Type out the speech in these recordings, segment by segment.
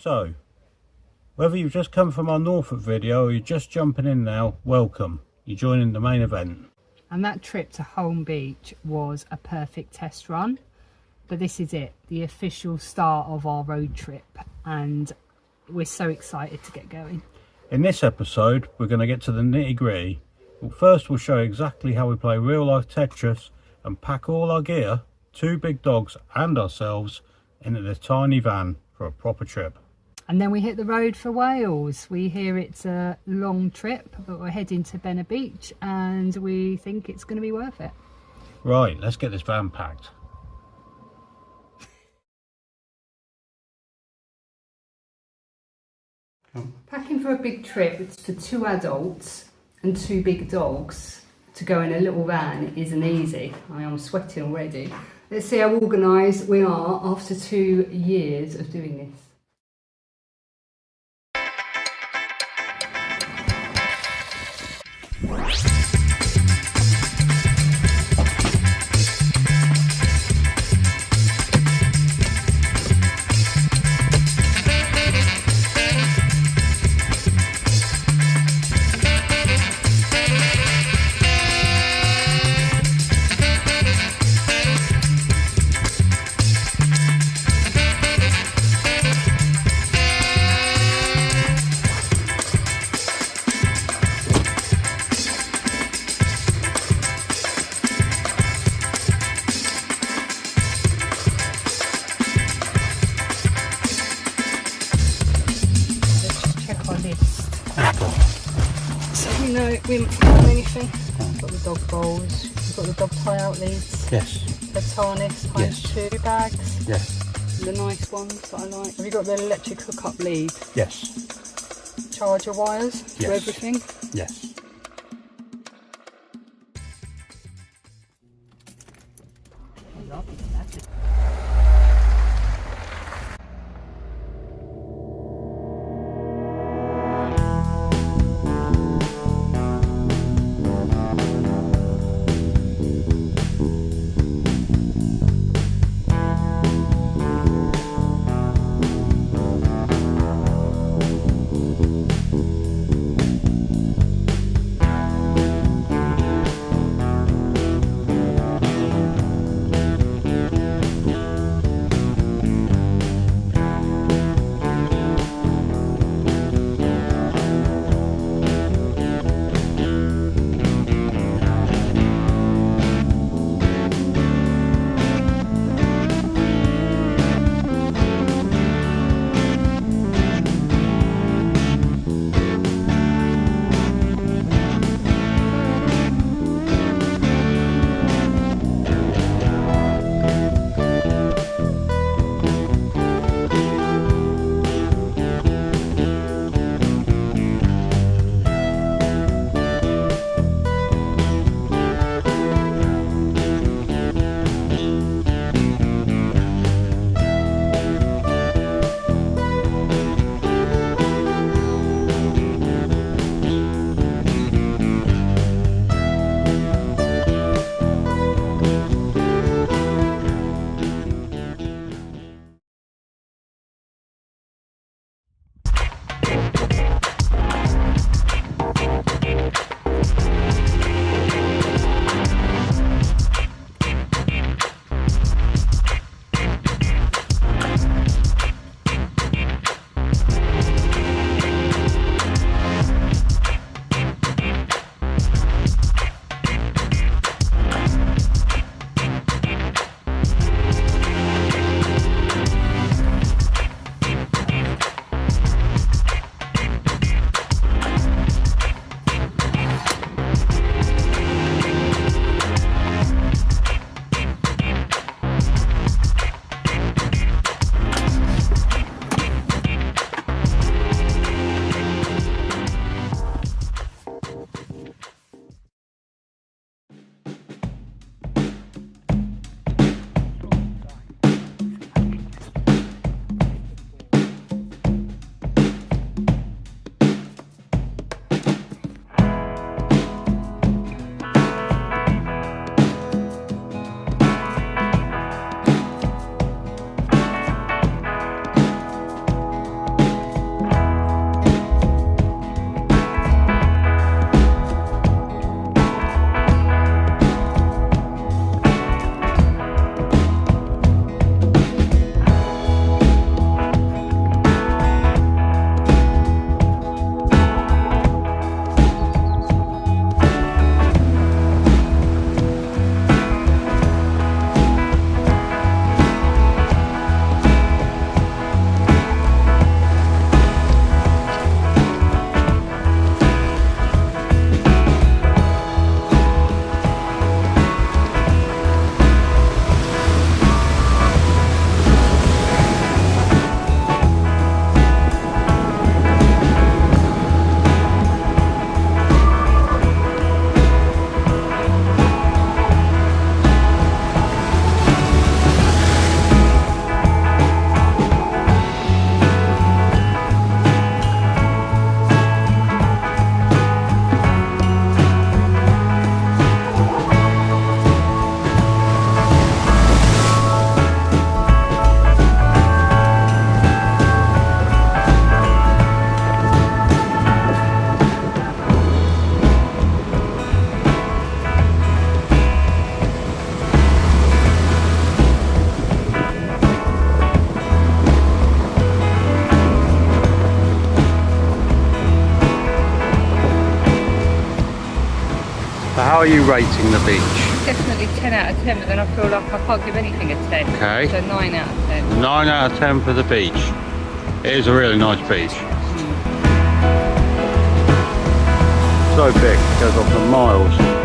So, whether you've just come from our Norfolk video or you're just jumping in now, welcome. You're joining the main event. And that trip to Holme Beach was a perfect test run. But this is it, the official start of our road trip. And we're so excited to get going. In this episode, we're going to get to the nitty gritty. But first, we'll show you exactly how we play real life Tetris and pack all our gear, 2 big dogs and ourselves, into this tiny van for a proper trip. And then we hit the road for Wales. We hear it's a long trip, but we're heading to Bennar Beach and we think it's going to be worth it. Right, let's get this van packed. Packing for a big trip, it's for 2 adults and 2 big dogs to go in a little van isn't easy. I'm sweating already. Let's see how organised we are after 2 years of doing this. We haven't done anything. We've got the dog bowls, we've got the dog tie out leads. Yes. The harness times 2 bags. Yes. The nice ones that I like. Have you got the electric hookup lead? Yes. Charger wires to everything? Yes. are you rating the beach? Definitely 10 out of 10, but then I feel like I can't give anything a 10. Okay. So 9 out of 10. 9 out of 10 for the beach. It is a really nice beach. So big, it goes on for miles.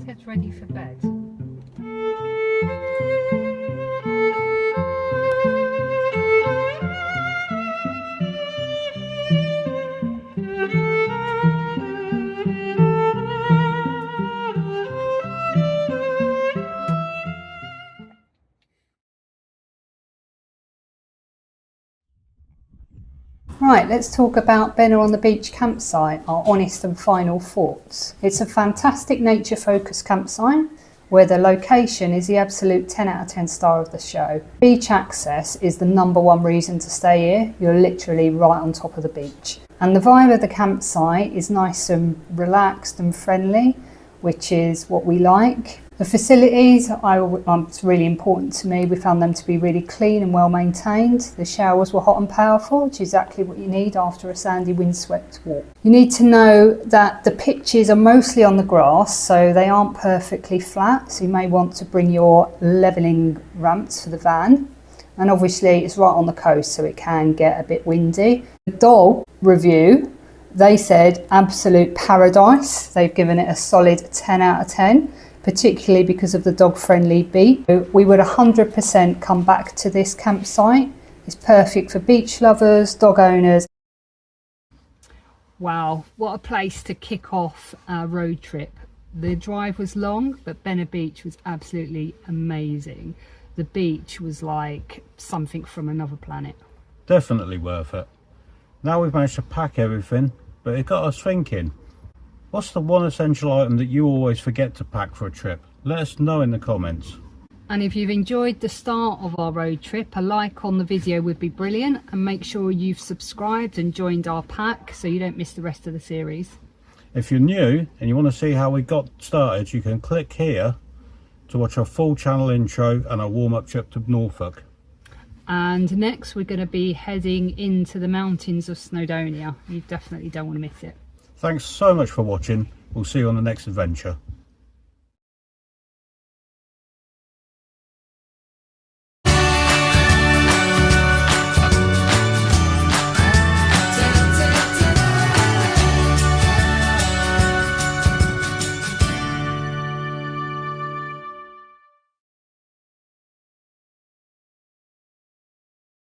Ted's ready for bed. Right, let's talk about Bennar on the Beach campsite, our honest and final thoughts. It's a fantastic nature focused campsite where the location is the absolute 10 out of 10 star of the show. Beach access is the #1 reason to stay here. You're literally right on top of the beach. And the vibe of the campsite is nice and relaxed and friendly, which is what we like. The facilities, it's really important to me. We found them to be really clean and well maintained. The showers were hot and powerful, which is exactly what you need after a sandy windswept walk. You need to know that the pitches are mostly on the grass, so they aren't perfectly flat. So you may want to bring your levelling ramps for the van. And obviously it's right on the coast, so it can get a bit windy. The dog review, they said absolute paradise. They've given it a solid 10 out of 10. particularly because of the dog-friendly beach. We would 100% come back to this campsite. It's perfect for beach lovers, dog owners. Wow, what a place to kick off our road trip. The drive was long, but Bennar Beach was absolutely amazing. The beach was like something from another planet. Definitely worth it. Now we've managed to pack everything, but it got us thinking, what's the one essential item that you always forget to pack for a trip? Let us know in the comments. And if you've enjoyed the start of our road trip, a like on the video would be brilliant, and make sure you've subscribed and joined our pack so you don't miss the rest of the series. If you're new and you want to see how we got started, you can click here to watch our full channel intro and our warm-up trip to Norfolk. And next we're going to be heading into the mountains of Snowdonia. You definitely don't want to miss it. Thanks so much for watching. We'll see you on the next adventure.